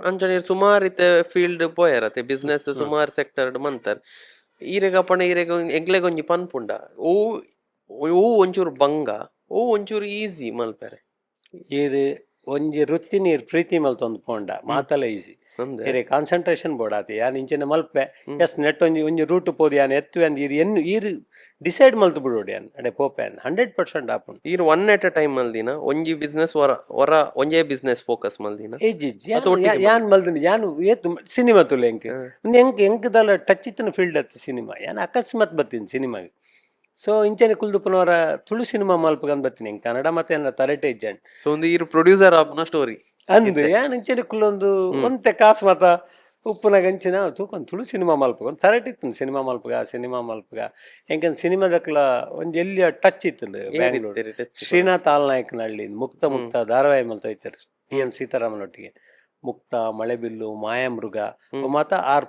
ಅಂಚನೆ ಸುಮಾರ್ ಇತ್ತೆ ಫೀಲ್ಡ್ ಪೋಯರತೆ ಬಿಸ್ನೆಸ್ ಸುಮಾರ್ ಸೆಕ್ಟರ್ ಮಂತರ್ ಈರೆಗ ಅಪಣ ಈರೆಗ ಎಂಕ್ಲೆಗ್ ಒಂಜಿ ಪನ್ಪುಂಡ ಓ ಓ ಒಂಚೂರು ಬಂಗ ಓ ಒಂಚೂರು ಈಸಿ ಮಲ್ಪೆರೆ ಇದು ಒಂಜಿ ವೃತ್ತಿ ನೀರು ಪ್ರೀತಿ ಮಲ್ತೊಂದು ಪೋಂಡ ಮಾತಲ್ಲ ಈಸಿ ಏರೆ ಕಾನ್ಸಂಟ್ರೇಷನ್ ಬೋಡಾತಿ ಯಾನ್ ಇಂಚಿನ ಮಲ್ಪೆ ಎಸ್ ನೆಟ್ ಒಂಜಿ ರೂಟ್ ಪೋದು ಯಾನ್ ಎತ್ತು ಅಂದ್ ಈರು ಡಿಸೈಡ್ ಮಲ್ತು ಬಿಡೋಡಿ ಯಾನ್ ಅಡೆ ಪೋಪೆ 100% ಆಪುಂಡು ಈರು ಒನ್ ಎಟ್ ಅ ಟೈಮ್ ಮಲ್ದಿನ ಒಂಜಿ ಬಿಸ್ನೆಸ್ ಹೊರ ಒಂಜೇ ಬಿಸ್ನೆಸ್ ಫೋಕಸ್ ಮಲ್ದಿನ ಯಾನ್ ಮಲ್ದಿನ ಯಾನ್ ಏತು ಸಿನಿಮಾ ತುಲೆ ಎಂಕದಲ್ಲ ಟಚ್ ಇತ್ತಿನ ಫೀಲ್ಡ್ ಅತ್ತು ಸಿನಿಮಾ ಯಾನ್ ಅಕಸ್ಮಾತ್ ಬತ್ತೀನಿ ಸಿನಿಮಾಗೆ ಸೊ ಇಂಚನೆ ಕುಲ್ದುಪನವರ ತುಳು ಸಿನಿಮಾ ಮಲ್ಪಗಂದ್ ಬತ್ತೀನಿ ಕನ್ನಡ ಮತ್ತೆ ತಲೆಟೆ ಇಜ್ಜಾನ್ ಸೊ ಒಂದು ಈರು ಪ್ರೊಡ್ಯೂಸರ್ ಆಪ್ನ ಸ್ಟೋರಿ ಅಂದು ಯಾನ್ ಇಂಚನೆ ಕುಲ್ಲೊಂದು ಒಂತೆ ಕಾಸು ಮಾತ ಉಪ್ಪುನಾಗ ಅಂಚಿನ ತೂಕೊಂದು ತುಳು ಸಿನಿಮಾ ಮಲ್ಪಗ ಒಂದು ತರಟ್ ಇತ್ತು ಸಿನಿಮಾ ಮಲ್ಪಗ ಹೆಂಗಂದ್ ಸಿನಿಮಾದಕ್ಲ ಒಂದು ಎಲ್ಲಿಯ ಟಚ್ ಇತ್ತು ಬ್ಯಾಂಗ್ಳೂರು ಶ್ರೀನಾಥ್ ಆಲ್ನಾಯಕನಹಳ್ಳಿ ಮುಕ್ತ ಧಾರಾವಾಹಿ ಮಲ್ತ ಹೋಯ್ತಾರೆ TN ಸೀತಾರಾಮನೊಟ್ಟಿಗೆ ಮುಕ್ತ ಮಳೆಬಿಲ್ಲು ಮಾಯಾಮೃಗ ಮಾತ ಆರ್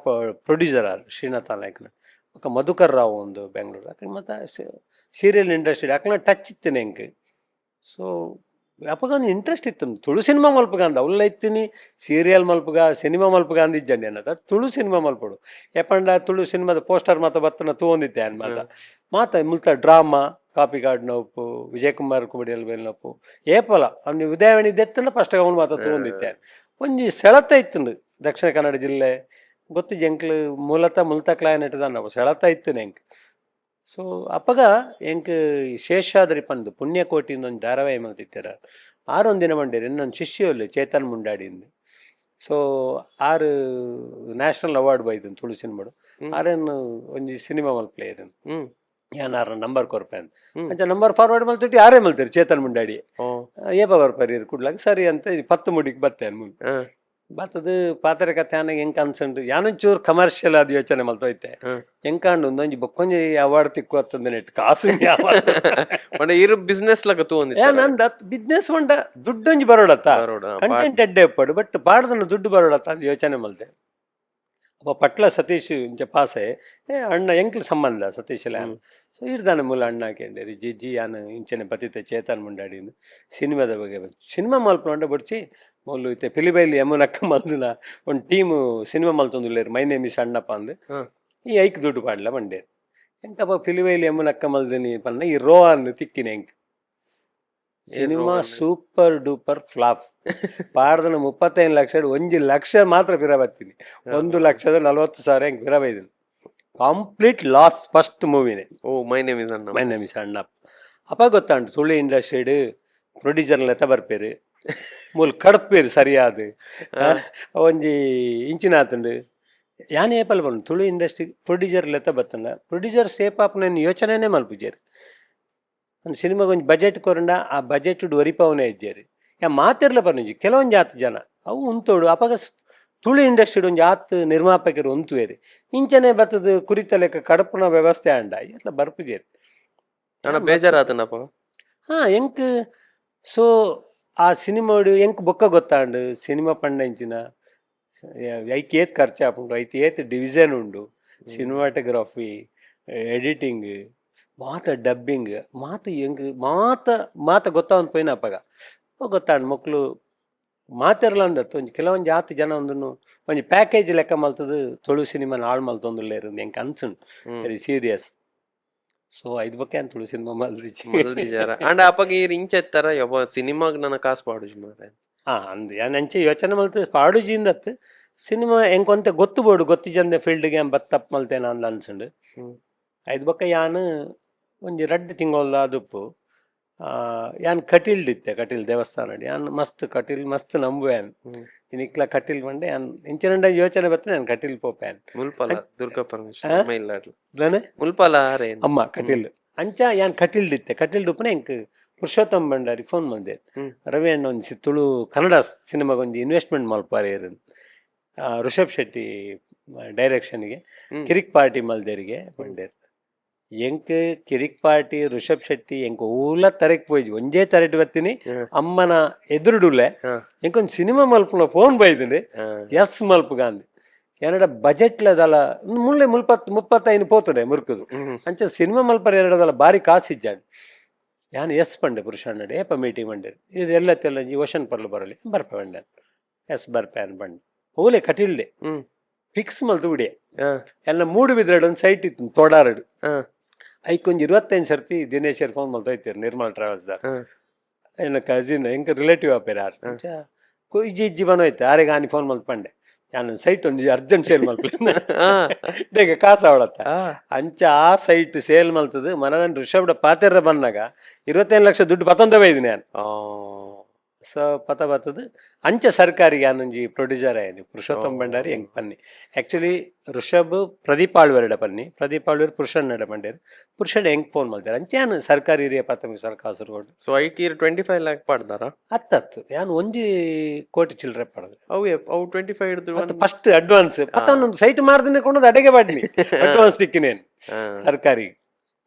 ಪ್ರೊಡ್ಯೂಸರ್ ಆರ್ ಶ್ರೀನಾಥ್ ಆಲ್ನಾಯಕನ ಮಧುಕರ್ ರಾವ್ ಒಂದು ಬೆಂಗಳೂರು ಅಕ್ಕ ಮತ್ತು ಸೀರಿಯಲ್ ಇಂಡಸ್ಟ್ರಿ ಅಕ್ಕನ ಟಚ್ ಇತ್ತೇನೆ ಹೆಂಗೆ ಸೊ ಅಪ್ಪಗೊಂದು ಇಂಟ್ರೆಸ್ಟ್ ಇತ್ತು ತುಳು ಸಿನಿಮಾ ಮಲ್ಪಗ ಅಂದ ಅವಲ್ಲ ಇತ್ತೀನಿ ಸೀರಿಯಲ್ ಮಲ್ಪಗ ಸಿನಿಮಾ ಮಲ್ಪಗ ಅಂದಿಜ್ಜಂಡಿ ಅನ್ನದ ತುಳು ಸಿನಿಮಾ ಮಲ್ಪಡು ಎಪ್ಪಂಡ ತುಳು ಸಿನಿಮಾದ ಪೋಸ್ಟರ್ ಮಾತ ಬತ್ತನ ತಗೊಂಡಿದ್ದೆ ಅನ್ ಮಾತ ಮುಲ್ತ ಡ್ರಾಮಾ ಕಾಪಿ ಗಾರ್ಡ್ ನೋವು ವಿಜಯ್ ಕುಮಾರ್ ಕುಮಡಿಯಲ್ಲಿ ಬೇಲ್ ನೋವು ಏಪಲ ಅವ್ನು ಉದಯವಾಣಿ ದೆತ್ತನ ಫಸ್ಟ್ ಅವನು ಮಾತ ತಗೊಂಡಿದ್ದೆ ಒಂಜಿ ಸೆಳತ ಇತ್ತು ದಕ್ಷಿಣ ಕನ್ನಡ ಜಿಲ್ಲೆ ಗೊತ್ತು ಎಂಕ್ಲು ಮೂಲತಃ ಮುಲ್ತಕ್ಲಾಯನ್ ಇಟ್ಟದ ನಾವು ಸೆಳತ ಇತ್ತು ನೆಂಕ್ ಸೊ ಅಪ್ಪಗ ಎಂಕ್ ಶೇಷಾದ್ರಿ ಪಂದು ಪುಣ್ಯಕೋಟಿ ಇನ್ನೊಂದು ಧಾರಾವಾಹಿ ಮಲ್ತಿತ್ತಾರ ಆರೊಂದು ದಿನ ಮಂಡೇರಿ ಇನ್ನೊಂದು ಶಿಷ್ಯಲ್ಲಿ ಚೇತನ್ ಮುಂಡಾಡಿಂದು ಸೊ ಆರು ನ್ಯಾಷನಲ್ ಅವಾರ್ಡ್ ಬೈದು ತುಳು ಸಿನಿಮಾಡು ಆರೇನು ಒಂಜಿ ಸಿನಿಮಾ ಮಲ್ಪ್ಲೇಯರ್ ಯಾನ್ ಆರ ನಂಬರ್ ಕೊರ್ಪೆ ಅಂತ ಅಂಚ ನಂಬರ್ ಫಾರ್ವರ್ಡ್ ಮಲ್ತಿಟ್ಟು ಯಾರೇ ಮಲ್ತಾರೆ ಚೇತನ್ ಮುಂಡಾಡಿ ಏಪ ಬರ್ಪರಿ ಕುಡ್ಲಾಗ ಸರಿ ಅಂತ 10 ಮುಡಿಗೆ ಬತ್ತೆ ಬತ್ತದು ಪಾತ್ರೆ ಕಥೆ ಆನಾಗ ಹೆಂಗೆ ಅನ್ಸಂಡು ಯಾನೊಂಚೂರು ಕಮರ್ಷಿಯಲ್ ಆದ ಯೋಚನೆ ಮಲ್ತೋಯ್ತೆ ಹೆಂಕಂಡು ಒಂದೊಂಜಿ ಬೊಕ್ಕೊಂಜಿ ಅವಾರ್ಡ್ ತಿಕ್ಕು ಹತ್ತಂದ ನೆಟ್ ಕಾಸು ಇರು ಬಿಸ್ನೆಸ್ ಲಕ ತಗೊಂಡಿ ನಂದು ಬಿಸ್ನೆಸ್ ಮಂಡ ದುಡ್ಡೊಂಜಿ ಬರೋಡತ್ತ ಕಂಟೆಂಟ್ ಎಡ್ಡೆ ಪಡು ಬಟ್ ಪಾಡ್ದನ್ನು ದುಡ್ಡು ಬರೋಡತ್ತ ಅಂತ ಯೋಚನೆ ಮಲ್ತೆ ಅಪ್ಪ ಪಟ್ಲ ಸತೀಶ್ ಇಂಚ ಪಾಸೆ ಅಣ್ಣ ಎಂಕ್ಲು ಸಂಬಂಧ ಸತೀಶ್ ಲ್ಯಾನ್ ಸೊ ಇರ್ದಾನೆ ಮೂಲ ಅಣ್ಣ ಹಾಕೊಂಡೇರಿ ಜಿಜ್ಜಿ ಯಾನು ಇಂಚನೆ ಬತ್ತಿತ್ತೆ ಚೇತನ್ ಮುಂಡಾಡಿಂದು ಸಿನಿಮಾದ ಬಗ್ಗೆ ಸಿನಿಮಾ ಮಲ್ಪೊಂಡ ಬಡ್ಚಿ ಮೊಲ್ಲು ಇತ್ತೆ ಪಿಲಿಬೈಲಿ ಯಮುನಕ್ಕ ಮಲ್ದಿನ ಒಂದು ಟೀಮು ಸಿನಿಮಾ ಮಲ್ತೊಂದುಲ್ಲೇರು ಮೈ ನೇಮ್ ಇಸ್ ಅಣ್ಣಪ್ಪ ಅಂದು ಈ ಐಕ್ ದುಡ್ಡು ಪಾಡ್ಲ ಮಂಡೇರು ಎಂಕಪ್ಪ ಪಿಲಿಬೈಲಿ ಯಮುನಕ್ಕ ಮಲ್ದಿನಿ ಪನ್ನ ಈ ರೋ ಅನ್ನು ತಿಕ್ಕಿನ ಎಂಕ್ ಸಿನಿಮಾ ಸೂಪರ್ ಡೂಪರ್ ಫ್ಲಾಪ್ ಪಾಡ್ದನ 35 ಲಕ್ಷ 1 ಲಕ್ಷ ಮಾತ್ರ ಪಿರ ಬತ್ತೀನಿ 1,40,000 ಹೆಂಗೆ ಪಿರ ಬೈದಿನಿ ಕಂಪ್ಲೀಟ್ ಲಾಸ್ ಫಸ್ಟ್ ಮೂವಿನೇ ಮೈ ನೇಮ್ ಇಸ್ ಅಣ್ಣಪ್ಪ ಅಪ್ಪ ಗೊತ್ತಾಂಡು ತುಳು ಇಂಡಸ್ಟ್ರಿಡ್ ಪ್ರೊಡ್ಯೂಸರ್ ಲೆತ್ತ ಬರ್ಪೇರು ಮೂಲ ಕಡಪೇರು ಸರಿಯಾದ ಒಂಜಿ ಇಂಚಿನ ಆತಂಡು ಯಾನ್ ಏಪಲ್ ಬಂದು ತುಳು ಇಂಡಸ್ಟ್ರಿ ಪ್ರೊಡ್ಯೂಸರ್ ಲೆತ್ತ ಬತ್ತಂಡ ಪ್ರೊಡ್ಯೂಸರ್ ಸೇಪಾಪ್ ನಾನು ಯೋಚನೆನೇ ಮಲ್ಪುಜೇರಿ ಒಂದು ಸಿನಿಮಾಗೆ ಒಂದು ಬಜೆಟ್ ಕೊರಂಡ ಆ ಬಜೆಟ್ ಒರಿಪವನೇ ಇದ್ದೇರಿ ಯಾ ಮಾತಿರ್ಲ ಬರ್ನಂಜಿ ಕೆಲವೊಂದು ಜಾತ್ ಜನ ಅವು ಉಂತೋಡು ಅಪಾಗ ತುಳು ಇಂಡಸ್ಟ್ರಿ ಒಂದು ಜಾತ್ ನಿರ್ಮಾಪಕರು ಉಂತುವೇರಿ ಇಂಚನೆ ಬರ್ತದ ಕುರಿತ ಲೆಕ್ಕ ಕಡಪನ ವ್ಯವಸ್ಥೆ ಅಂಡ ಎಲ್ಲ ಬರ್ಪುಜೇರಿ ಬೇಜಾರಾತನಪ್ಪ ಎಂಕ್ ಸೊ ಆ ಸಿನಿಮಾಡು ಎಂಕ್ ಬೊಕ್ಕ ಗೊತ್ತಾಂಡು ಸಿನಿಮಾ ಪಂಡ ಇಂಚಿನ ಐಕ್ ಏತ್ ಖರ್ಚು ಆಪುಂಡು ಐತ್ ಏತ್ ಡಿವಿಷನ್ ಉಂಡು ಸಿನಿಮಾಟೋಗ್ರಫಿ ಎಡಿಟಿಂಗ್ ಮಾತ ಡಬ್ಬಿಂಗ್ ಮಾತ ಹೆಂಗ್ ಮಾತ ಗೊತ್ತಾವಂತ ಪೋಯಿನ ಅಪ್ಪಗ ಗೊತ್ತಾಂಡು ಮಕ್ಕಳು ಮಾತಿರಲ್ಲ ಅಂದತ್ತು ಒಂಜಿ ಕೆಲವೊಂದು ಜಾತಿ ಜನ ಒಂಜಿ ಪ್ಯಾಕೇಜ್ ಲೆಕ್ಕ ಮಲ್ತದು ತುಳು ಸಿನಿಮಾನ ಹಾಳು ಮಲ್ತೊಂದುಲ್ಲೇರು ಎಂಕ್ ಅನ್ಸುಂಡು ವೆರಿ ಸೀರಿಯಸ್ ಸೊ ಐದು ಬಗ್ಗೆ ಅಂತ ತುಳು ಸಿನಿಮಾ ಮಲ್ದಿಜಾರ ಅಂಡ್ ಅಪ್ಪಗ ಈ ಇಂಚೆತ್ತರ ಯವ ಸಿನಿಮಾಗ್ ನನ್ನ ಕಾಸು ಪಾಡುಜಿ ಮಾರೆ ಅಂದ್ ಯಾನ್ ಅಂಚೆ ಯೋಚನೆ ಮಲ್ತ ಪಾಡುಜಿಂದತ್ತು ಸಿನಿಮಾ ಎಂಕೊಂತ ಗೊತ್ತು ಜಂದೆ ಫೀಲ್ಡ್ಗೆ ಬತ್ತಪ್ಪ ಮಲ್ತೇನ ಅಂದ ಅನ್ಸುಂಡು ಐದು ಬೊಕ್ಕ ಯಾನ್ ಒಂಜಿ 2 ತಿಂಗಳ ಆದುಪ್ಪು ಯಾನ್ ಕಟೀಲ್ ದೇವಸ್ಥಾನ ಯಾನ್ ಮಸ್ತ್ ಕಟೀಲ್ ಮಸ್ತ್ ನಂಬುವ್ಯಾನ್ ಇನಿಕ್ಲ ಕಟೀಲ್ ಬಂಡೆ ಯಾನ್ ಇಂಚಿನ ಯೋಚನೆ ಬತ್ತ ನಾನು ಕಟೀಲ್ ಪೋಪ್ಯಾನ್ ಮುಲ್ಪಲ ದುರ್ಗಾ ಪರಮೇಶ್ವರ ಮುಲ್ಪಲ ಅಮ್ಮ ಕಟೀಲ್ ಅಂಚ ಯಾನ್ ಕಟೀಲ್ ಡುಪ್ಪನ ಎಂಕ್ ಪುರುಷೋತ್ತಮ್ ಭಂಡಾರಿ ಫೋನ್ ಮಂದೆ ರವಿ ಅಣ್ಣ ಒಂಜಿ ತುಳು ಕನ್ನಡ ಸಿನಿಮಾಗೊಂದು ಇನ್ವೆಸ್ಟ್ಮೆಂಟ್ ಮಲ್ಪಾರೆ ಋಷಭ್ ಶೆಟ್ಟಿ ಡೈರೆಕ್ಷನ್ಗೆ ಕಿರಿಕ್ ಪಾರ್ಟಿ ಮಲ್ದೇರಿಗೆ ಬಂಡೇರು ಎಂಕ್ ಕಿರಿಕ್ ಪಾರ್ಟಿ ಋಷಭ್ ಶೆಟ್ಟಿ ಎಂಕ್ ಊಲ ತರಕ್ ಪೋಯ್ಜಿ ಒಂಜೇ ತರಟ್ ಬತ್ತೀನಿ ಅಮ್ಮನ ಎದುರುಡುಲೆ ಎಂಕೊಂದು ಸಿನಿಮಾ ಮಲ್ಪನ ಫೋನ್ ಬೈದಿನಿ ಎಸ್ ಮಲ್ಪಗ ಅಂದ್ ಏನಡ ಬಜೆಟ್ಲದಲ್ಲ ಮುಳ್ಳೆ 35 ಪೋತುಡೆ ಮುರುಕುದು ಅಂಚ ಸಿನಿಮಾ ಮಲ್ಪರ ಎರಡದಲ್ಲ ಬಾರಿ ಕಾಸಿಜ್ಜಾಡು ಯಾನ್ ಎಸ್ ಪಂಡೆ ಪುರುಷ ಏಪ ಮೀಟಿಂಗ್ ಮಂಡೇರು ಇದು ಎಲ್ಲತ್ತೆಲ್ಲ ಈ ಓಷನ್ ಪರ್ಲು ಬರಲಿ ಬರ್ಪ ಬಂಡೆ ಎಸ್ ಬರ್ಪ್ಯಾನ್ ಬಂಡು ಓಲೆ ಕಟಿಲ್ಡೆ ಹ್ಮ್ ಫಿಕ್ಸ್ ಮಲ್ತು ಬಿಡಿ ಆ, ಎಲ್ಲ ಮೂಡು ಬಿದ್ರಡು ಒಂದು ಸೈಟ್ ಇತ್ತು ತೋಡಾರಡು ಆ, ಐಕೊಂದು 25 ಸರ್ತಿ ದಿನೇಶ್ ಫೋನ್ ಮಾಡ್ತಾ ಇರ್ತೀರಿ ನಿರ್ಮಲ್ ಟ್ರಾವೆಲ್ಸ್ದ ಆ, ಏನ ಕಸಿನ್ ಎಂಕ ರಿಲೇಟಿವ್ ಆಪೇರ ಯಾರು ಇಜ್ಜಿ ಇಜ್ಜಿ ಬನೋಯ್ತು ಆರೆಗೆ ಆನಿ ಫೋನ್ ಮಲ್ಪಂಡೆ ನಾನು ಸೈಟ್ ಒಂದು ಅರ್ಜೆಂಟ್ ಸೇಲ್ ಮಲ್ಪಲೆ ಆ, ಡೇಗ ಕಾಸು ಅವಳತ್ತ ಆ, ಅಂಚ ಆ ಸೈಟ್ ಸೇಲ್ ಮಲ್ತದು ಮನಗನ್ ಋಷಭ ಪಾತೆರ ಬಂದಾಗ 25 ಲಕ್ಷ ದುಡ್ಡು ಪತ್ತೊಂದ ಬೈದು ನಾನು ಆ, ಸೊ ಪತ ಬತ್ತದು ಅಂಚ ಸರ್ಕಾರಿಗೆ ಆನೊಂಜಿ ಪ್ರೊಡ್ಯೂಸರ್ ಆಯ್ತು ಪುರುಷೋತ್ತಮ್ ಭಂಡಾರಿ ಹೆಂಗ್ ಪನ್ನಿ ಆಕ್ಚುಲಿ ಋಷಭ್ ಪ್ರದೀಪ್ ಆಳ್ವರ್ಡ ಪನ್ನಿ ಪ್ರದೀಪ್ ಆಳ್ವರ್ ಪುರುಷನ್ನಡ ಬಂಡೇರು ಪುರುಷಡ್ ಹೆಂಗ್ ಫೋನ್ ಮಾಡ್ತಾರೆ ಅಂಚೆ ಯಾನು ಸರ್ಕಾರಿ ಹಿರಿಯ ಪ್ರಾಥಮಿಕ ಶಾಲಾ Kasaragod so I T 25 lakh ಪಡ್ದಾರ ಹತ್ತತ್ತು ಯಾನು 1 ಕೋಟಿ ಚಿಲ್ಲರೆ ಪಡೆದು ಅವು 25 ಹಿಡಿದು ಮತ್ತೆ ಫಸ್ಟ್ ಅಡ್ವಾನ್ಸ್ ಪತ್ತೊಂದು ಸೈಟ್ ಮಾಡ್ದನೆ ಕೊಂಡು ಅಡೆಗೆ ಬಾಡ್ನಿ ಅಡ್ವಾನ್ಸ್ ಸಿಕ್ಕಿನೇನು ಸರ್ಕಾರಿ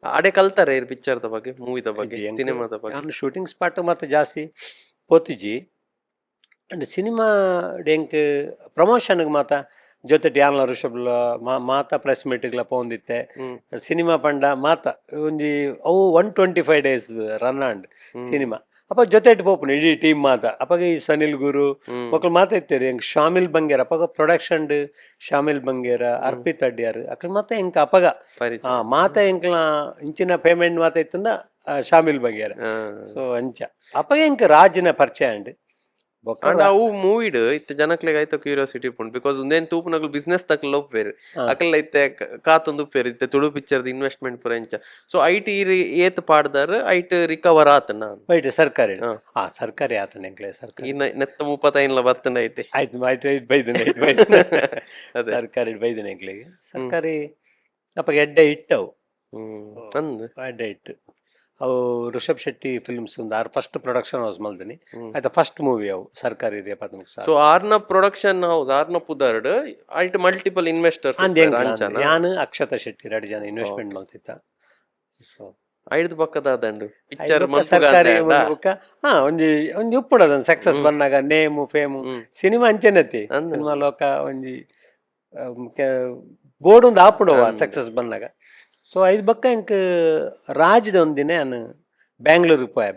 ಅಡೆ ಕಲ್ತಾರೆ ಪಿಕ್ಚರ್ದ ಬಗ್ಗೆ ಮೂವಿದ ಬಗ್ಗೆ ಸಿನಿಮಾದ ಬಗ್ಗೆ ನಾನು ಶೂಟಿಂಗ್ ಸ್ಪಾಟ್ ಮತ್ತೆ ಜಾಸ್ತಿ ಪೋತಿಜಿ ಅಂಡ್ ಸಿನಿಮಾ ಡೆಂಕ್ ಪ್ರಮೋಷನ್ಗೆ ಮಾತ ಜೊತೆ ಯಾನ್ಲ ಋಷಭ್ಲ ಮಾತ ಪ್ರೆಸ್ ಮೀಟ್ಗ್ಲ ಪೋಂದಿತ್ತೆ ಹ್ಮ್ ಸಿನಿಮಾ ಪಂಡ ಮಾತ ಒಂಜಿ ಅವು 125 days run and hmm. Cinema ಅಪ್ಪ ಜೊತೆ ಪೋಪುನು ಇಡೀ ಟೀಮ್ ಮಾತ ಅಪ್ಪಗೆ ಈ ಸನಿಲ್ ಗುರು ಹ್ಮ್. ಮಕ್ಕಳು ಮಾತಾಡ್ತೀರಿ ಹೆಂಗ್ ಶಾಮಿಲ್ ಬಂಗೇರ ಅಪ್ಪಗ ಪ್ರೊಡಕ್ಷನ್ ಶಾಮಿಲ್ ಬಂಗೇರ ಅರ್ಪಿತ್ ಅಡ್ಯಾರ್ ಅಕ್ಳ ಮತ್ತೆ ಹೆಂಗ್ ಅಪ್ಪಗ ಪರಿಚಯ ಮಾತ ಎಂಕ್ಲ ಇಂಚಿನ ಪೇಮೆಂಟ್ ಮಾತ ಇತ್ತಂದ ಶಾಮಿಲ್ ಬಂಗೇರ ಆ. ಸೊ ಅಂಚ ಅಪ್ಪಗೆ ಎಂಕ್ ರಾಜಿನ ಪರಿಚಯ ಅಂಡ್ ಬೊಕ್ಕ ಅಂಡ್ ಅವು ಮೂವಿಡ್ ಇತ್ತೆ ಜನಕ್ಲೆಗ್ ಐತ ಕ್ಯೂರಿಯಾಸಿಟಿ ಪುಂಡು ಬಿಕಾಸ್ ಉಂದೇನ್ ತೂಪುನಗಳು ಬಿಸ್ನೆಸ್ ತಕಲ್ ಒಪ್ಪೇರು ಅಕಲ್ ಐತೆ ಕಾತೊಂದು ಉಪ್ಪೇರು ಇತ್ತೆ ತುಳು ಪಿಕ್ಚರ್ದ ಇನ್ವೆಸ್ಟ್ಮೆಂಟ್ ಪುರ ಇಂಚ ಸೊ ಐಟ್ ಏತ್ ಪಾಡ್ದಾರ ಐಟ್ ರಿಕವರ್ ಆತನ ವೈಟ್ ಸರ್ಕಾರಿ ಹಾ. ಸರ್ಕಾರಿ ಆತನ ಎಂಕ್ಲೆ ಸರ್ಕಾರಿ ಇನ್ನ ನೆತ್ತ 35 ಬತ್ತನ ಐತೆ ಆಯ್ತು ಆಯ್ತು ಆಯ್ತು ಬೈದನೆ ಅದೇ. ಸರ್ಕಾರಿ ಬೈದನೆ ಎಂಕ್ಲೆಗೆ ಸರ್ಕಾರಿ ಅಪ್ಪಗೆ ಎಡ್ಡೆ ಇಟ್ಟವು ಅಂದ್ ಎಡ್ಡೆ ಇಟ್ಟು ಅವು ಋಷಭ್ ಶೆಟ್ಟಿ ಫಿಲ್ಮ್ಸ್ ಒಂದು ಆರು ಫಸ್ಟ್ ಪ್ರೊಡಕ್ಷನ್ ಹೌಸ್ ಮಲ್ದನಿ ಹ್ಮ್. ಆಯ್ತಾ ಫಸ್ಟ್ ಮೂವಿ ಅವು ಸರ್ಕಾರಿ ಹಿರಿಯ ಪ್ರಾಥಮಿಕ ಶಾಲಾ ಸೊ ಆರ್ನ ಪ್ರೊಡಕ್ಷನ್ ಹೌಸ್ ಆರ್ನ ಪುದರ್ಡ್ ಐಟ್ ಮಲ್ಟಿಪಲ್ ಇನ್ವೆಸ್ಟರ್ಸ್ ಅಂಚನ ಯಾನ್ ಅಕ್ಷತಾ ಶೆಟ್ಟಿ 2 ಜನ ಇನ್ವೆಸ್ಟ್ಮೆಂಟ್ ಮಾಡ್ತಿತ್ತ ಸೊ ಐದು ಪಕ್ಕದ ದಂಡು ಪಿಕ್ಚರ್ ಸರ್ಕಾರಿ ಹಾ ಒಂಜಿ ಒಂಜಿ ಉಪ್ಪುಡದ ಸಕ್ಸಸ್ ಬಂದಾಗ ನೇಮು ಫೇಮು ಸಿನಿಮಾ ಅಂಚೆನತಿ ಅಂದ್. ಸಿನಿಮಾ ಲೋಕ ಒಂಜಿ ಬೋರ್ಡ್ ಒಂದು ಆಪುಡವ ಅಂದ್. ಸಕ್ಸಸ್ ಬಂದಾಗ ಸೊ ಐದು ಬಕ್ಕ ಎಂಕ್ ರಾಜ್ದ ಒಂದಿನ ನಾನು ಬ್ಯಾಂಗ್ಳೂರಿಗೆ ಪೋಯ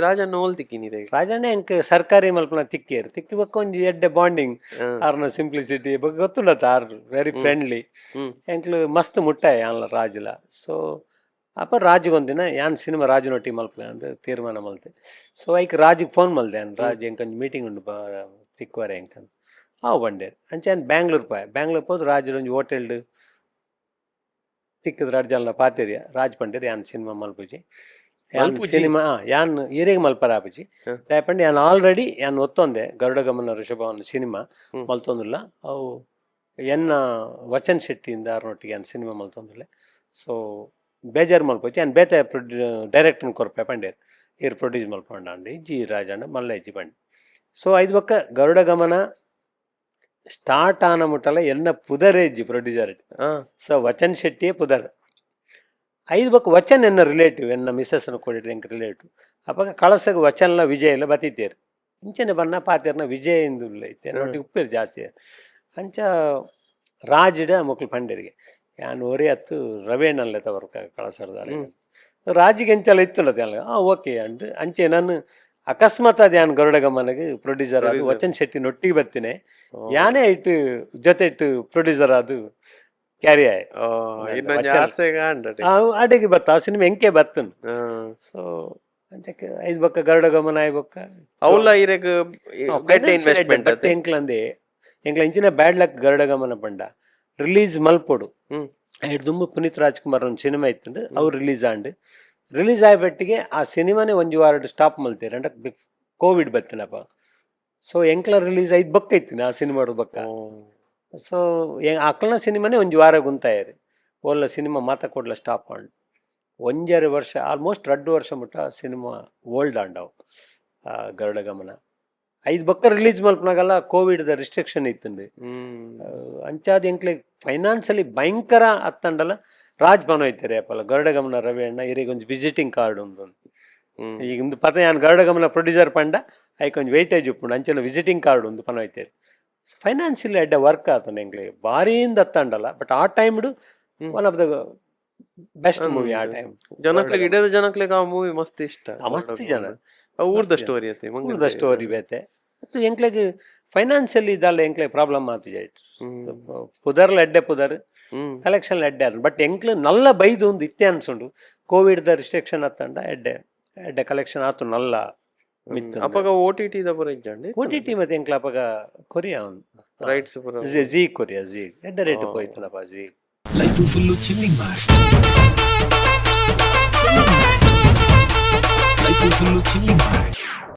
ರಾಜನ ಓಲ್ತಿಕ್ಕಿನಿ ರಾಜಣ್ಣ ಎಂಕ್ ಸರ್ಕಾರಿ ಮಲ್ಪನ ತಿಕ್ಕೇರು ತಿಕ್ಕಿ ಬಕ್ಕ ಒಂಜಿ ಎಡ್ಡೆ ಬಾಂಡಿಂಗ್ ಆರ್ನ ಸಿಂಪ್ಲಿಸಿಟಿ ಬಗ್ಗೆ ಗೊತ್ತುಂಡತ್ತ ಆರ್ ವೆರಿ ಫ್ರೆಂಡ್ಲಿ ಎಂಕ್ಲು ಮಸ್ತ್ ಮುಟ್ಟಾಯ ಯಾನ್ಲ ರಾಜ್ಲ ಸೊ ಅಪ್ಪ ರಾಜ್ಗೊಂದಿನ ಯಾನ್ ಸಿನಿಮಾ ರಾಜನೊಟ್ಟಿ ಮಲ್ಪಲೆ ಅಂತ ತೀರ್ಮಾನ ಮಲ್ತೆ ಸೊ ಐಕ್ ರಾಜಿಗೆ ಫೋನ್ ಮಲ್ದೆ ಯಾನ್ ರಾಜ್ ಎಂಕೊಂದು ಮೀಟಿಂಗ್ ಉಂಡು ತಿಕ್ಕುವರೆ ಎಂಕಂತ ಅವು ಬಂಡೇರು ಅಂಚೆ ಯಾನ್ ಬ್ಯಾಂಗ್ಳೂರ್ ಪೋಯ ಬ್ಯಾಂಗ್ಳೂರ್ ಹೋದ್ ರಾಜ್ರ ಒಂಜಿ ಹೋಟೆಲ್ಡ್ ತಿಕ್ಕದ 2 ಜನ ಪಾತೇರಿಯ ರಾಜ್ ಪಂಡೇರು ಯಾನ್ ಸಿನಿಮಾ ಮಲ್ಪುಜಿ ಯಾನ್ ಸಿನಿಮಾ ಯಾನ್ ಹಿರೇಗೆ ಮಲ್ಪರ ಆಪುಜಿ ದಾಯಪಂಡು ಯಾನ್ ಆಲ್ರೆಡಿ ಯಾನ್ ಒತ್ತೊಂದೆ ಗರುಡ ಗಮನ ಋಷಭವನ ಸಿನಿಮಾ ಮಲ್ತೊಂದುಲ್ಲ ಅವು ಎನ್ನ ವಚನ್ ಶೆಟ್ಟಿಯಿಂದ ಆರ್ನೊಟ್ಟಿಗೆ ಯಾನ್ ಸಿನಿಮಾ ಮಲ್ತೊಂದುಲ್ಲೆ ಸೊ ಬೇಜಾರು ಮಲ್ಪೋಚಿ ಯಾನ್ ಬೇತೆ ಡೈರೆಕ್ಟರ್ ಕೊರ್ಪೆ ಪಂಡೇರು ಇರ್ ಪ್ರೊಡ್ಯೂಸ್ ಮಲ್ಪಂಡಿ ಇಜ್ಜಿ ರಾಜಣ್ಣ ಮಲ್ಲ ಇಜ್ಜಿ ಬಂಡಿ ಸೊ ಐದು ಬಕ್ಕ ಗರುಡ ಗಮನ ಸ್ಟಾರ್ಟ್ ಆನ ಮುಟ್ಟಲ್ಲ ಎನ್ನ ಪುದರೇ ಇಜ್ಜಿ ಪ್ರೊಡ್ಯೂಸರ್ ಸೊ ವಚನ್ ಶೆಟ್ಟಿಯೇ ಪುದರ್ ಐದು ಬಕ್ಕ ವಚನ್ ಎನ್ನ ರಿಲೇಟಿವ್ ಎನ್ನ ಮಿಸ್ಸಸ್ನ ಕೊಡಿದ್ರೆ ಎಂಕ್ ರಿಲೇಟಿವ್ ಅಪ್ಪ ಕಳಸಗ ವಚನ್ಲ ವಿಜಯ ಎಲ್ಲ ಬತ್ತಿತ್ತೇರು ಇಂಚನೆ ಬನ್ನ ಪಾತೇರ್ನ ವಿಜಯ ಇಂದು ಐತೆ ನೊಟ್ಟಿಗೆ ಉಪ್ಪೇರು ಜಾಸ್ತಿ ಅಂಚ ರಾಜ್ಡ ಮಕ್ಳು ಪಂಡೇರಿಗೆ ಯಾನ್ ಒರೆ ಹತ್ತು ರವೇಣಲ್ಲೇ ತವರ್ ಕಳಸಡ್ದಾರೆ ರಾಜಿಗೆ ಎಂಚೆಲ್ಲ ಇತ್ತಲ್ಲ ಓಕೆ ಅಂಡ್ ಅಂಚೆ ನಾನು ಅಕಸ್ಮಾತ್ ಅದು ಯಾನ್ ಗರುಡ ಗಮನಗೆ ಪ್ರೊಡ್ಯೂಸರ್ ಅದು ವಚನ್ ಶೆಟ್ಟಿ ನೊಟ್ಟಿಗೆ ಬರ್ತೀನಿ ಯಾನೇ ಇಟ್ಟು ಜೊತೆ ಇಟ್ಟು ಪ್ರೊಡ್ಯೂಸರ್ ಅದು ಕ್ಯಾರಿ ಆಯ್ ಅಡೆಗೆ ಬತ್ತ ಆ ಸಿನಿಮಾ ಎಂಕೆ ಬತ್ತನು ಸೊ ಅಂಚಕ್ಕೆ ಐದು ಬಕ್ಕ ಗರುಡ ಗಮನ ಆಯ್ ಬಕ್ಕ ಅವಲ್ಲ ಇರೆಗ್ ಇನ್ವೆಸ್ಟ್ಮೆಂಟ್ ಬಟ್ ಎಂಕ್ಲಂದೆ ಎಂಕ್ಲ ಇಂಚಿನ ಬ್ಯಾಡ್ ಲಕ್ ಗರುಡ ಗಮನ ಪಂಡ ರಿಲೀಸ್ ಮಲ್ಪೊಡು ಐಡ್ ದುಂಬು ಪುನೀತ್ ರಾಜ್ಕುಮಾರ್ ಒಂದು ಸಿನಿಮಾ ಇತ್ತಂಡು ಅವು ರಿಲೀಸ್ ಆಂಡ್ ರಿಲೀಸ್ ಆಯ್ಬಟ್ಟಿಗೆ ಆ ಸಿನಿಮಾನೇ ಒಂಜಿ ವಾರಡ್ ಸ್ಟಾಪ್ ಮಲ್ತೇರು ಅಂಡ ಕೋವಿಡ್ ಬತ್ತಿನಪ್ಪ ಸೊ ಎಂಕ್ಲ ರಿಲೀಸ್ ಐದು ಬಕ್ಕ ಇತ್ತಿನ ಆ ಸಿನಿಮಾಡು ಬಕ್ಕ ಸೊ ಅಕ್ಲನ ಸಿನಿಮಾನೇ ಒಂಜಿ ವಾರ ಗುಂತಾಯರು ಒಲ್ಲ ಸಿನಿಮಾ ಮಾತ ಕೊಡ್ಲ ಸ್ಟಾಪ್ ಆಂಡ್ 1.5 ವರ್ಷ ಆಲ್ಮೋಸ್ಟ್ 2 ವರ್ಷ ಮುಟ್ಟ ಸಿನಿಮಾ ಓಲ್ಡ್ ಆಂಡವು ಗರುಡ ಗಮನ ಐದು ಬಕ್ಕ ರಿಲೀಸ್ ಮಲ್ಪನಾಗಲ್ಲ ಕೋವಿಡ್ದ ರಿಸ್ಟ್ರಿಕ್ಷನ್ ಇತ್ತಂದು ಅಂಚಾದ ಎಂಕ್ಲೆ ಫೈನಾನ್ಸಲಿ ಭಯಂಕರ ಹತ್ತಂಡಲ್ಲ ರಾಜ್ ಪನೋಯ್ತಾರೆ ಅಪ್ಪಲ್ಲ ಗರುಡ ಗಮನ ರವಿ ಅಣ್ಣ ಇರಿಗೊಂದು ವಿಸಿಟಿಂಗ್ ಕಾರ್ಡ್ ಉಂದು ಈಗ ಇಂದು ಪತ ಯಾನ್ ಗರುಡ ಗಮನ ಪ್ರೊಡ್ಯೂಸರ್ ಪಂಡ ಐಕೊಂದು ವೆಯ್ಟೇಜ್ ಉಪ್ಪುಂಡು ಅಂಚೆಲ್ಲ ವಿಸಿಟಿಂಗ್ ಕಾರ್ಡ್ ಉಂದು ಪನೋಯ್ತಾರೆ ಫೈನಾನ್ಸಿಯಲಿ ಎಡ್ಡೆ ವರ್ಕ್ ಆತನ ಎಂಕ್ಲೆ ಬಾರಿಯಿಂದ ಹತ್ತಂಡಲ್ಲ ಬಟ್ ಆ ಟೈಮ್ಡು one of the best movie ಆ ಟೈಮ್ ಜನಕ್ಲೆಗ್ ಇಡದ ಜನಕ್ಲೆಗ್ ಆ ಮೂವಿ ಮಸ್ತ್ ಇಷ್ಟ ಮಸ್ತ್ ಜನ ಊರ್ದ ಸ್ಟೋರಿ ಐತಿ ಊರ್ದ ಸ್ಟೋರಿ ಬೇತೆ ಮತ್ತು ಎಂಕ್ಲೆಗ್ ಫೈನಾನ್ಷಿಯಲಿ ಇದೆಲ್ಲ ಎಂಕ್ಲೆ ಪ್ರಾಬ್ಲಮ್ ಆತಿದೆ ಪುದರ್ಲ ಎಡ್ಡೆ ಪುದರ್ ಕಲೆಕ್ಷನ್ ಎಡ್ಡೆ ಅದು ಬಟ್ ಎಂಕ್ಲು ನಲ್ಲ ಬೈದು ಒಂದು ಇತ್ತೆ ಅನ್ಸುಂಡು ಕೋವಿಡ್ ದ ರಿಸ್ಟ್ರಿಕ್ಷನ್ ಅತ್ತಂಡ ಎಡ್ಡೆ ಎಡ್ಡೆ ಕಲೆಕ್ಷನ್ ಆತು ನಲ್ಲ ಮಿತ್ತು ಅಪಗ OTT ದ ಪುರ ಇಜ್ಜಂಡಿ OTT ಮತ್ತೆ ಎಂಕ್ಲ ಅಪಗ ಕೊರಿಯಾ ಒಂದು ರೈಟ್ಸ್ ಪುರ ಜಿ ಕೊರಿಯಾ ಜಿ ಎಡ್ಡೆ ರೇಟ್ ಹೋಯ್ತನಪ್ಪ ಜಿ ಲೈಫ್ ಫುಲ್ಲು ಚಿಲ್ಲಿಂಗ್ ಮಾಡಿ ಲೈಫ್ ಫುಲ್ಲು ಚಿಲ್ಲಿಂಗ್ ಮಾಡಿ